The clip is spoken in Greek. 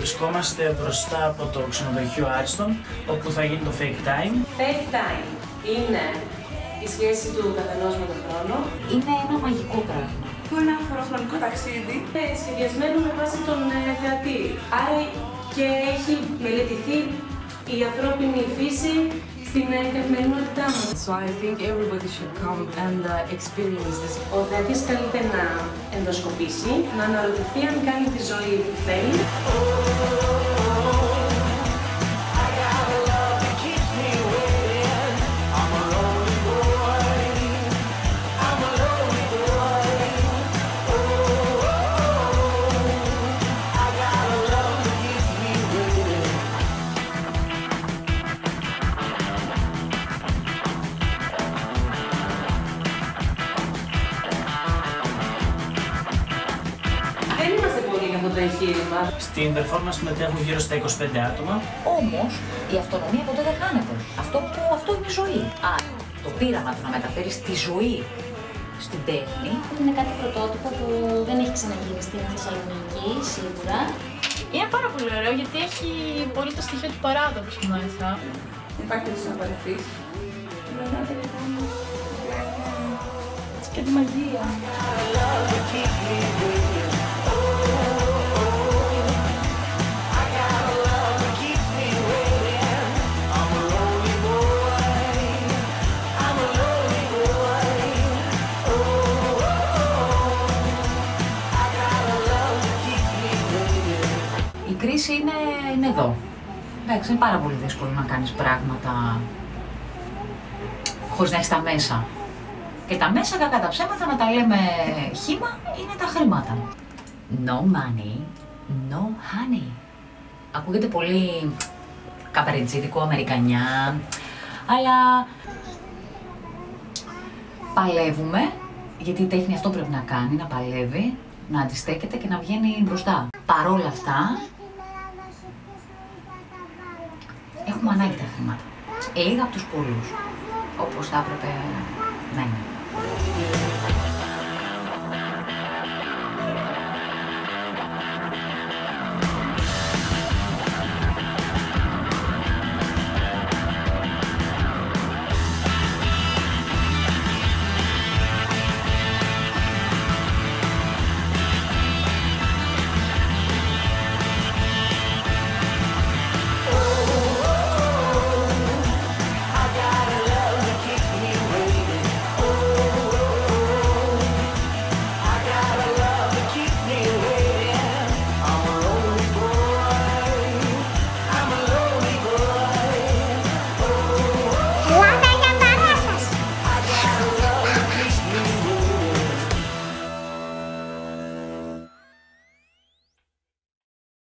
Βρισκόμαστε μπροστά από το ξενοδοχείο Άριστον, όπου θα γίνει το Fake Time. Fake Time είναι η σχέση του καθενός με τον χρόνο. Είναι ένα μαγικό πράγμα. Είναι ένα χωροχρονικό ταξίδι. Είναι σχεδιασμένο με βάση τον θεατή. Άρα και έχει μελετηθεί η ανθρώπινη φύση στην καθημερινότητά μας. So I think everybody should come and experience this. Ο θεατής καλείται να ενδοσκοπήσει, να αναρωτηθεί αν κάνει τη ζωή που θέλει. Δεν είμαστε πολύ για αυτό το εγχείρημα. Στην performance συμμετέχουν γύρω στα 25 άτομα. Όμως η αυτονομία ποτέ δεν χάνεται. Αυτό είναι η ζωή. Άρα το πείραμα του να μεταφέρεις τη ζωή στην τέχνη είναι κάτι πρωτότυπο που δεν έχει ξαναγίνει στην Θεσσαλονίκη, σίγουρα. Είναι πάρα πολύ ωραίο γιατί έχει πολύ το στοιχείο του παράδοξου μέσα. Υπάρχει το συναπαρευτής. Και τη μαγεία. η κρίση είναι εδώ. Εντάξει, είναι πάρα πολύ δύσκολο να κάνεις πράγματα χωρίς να έχεις τα μέσα. Και τα μέσα, κακά τα ψέματα, να τα λέμε χύμα, είναι τα χρήματα. No money, no honey. Ακούγεται πολύ καπαρετζίδικο, αμερικανιά, αλλά παλεύουμε, γιατί η τέχνη αυτό πρέπει να κάνει, να παλεύει, να αντιστέκεται και να βγαίνει μπροστά. Παρόλα αυτά, έχουμε ανάγκη τα χρήματα. Λίγα από τους πολλούς, όπως θα έπρεπε να είναι.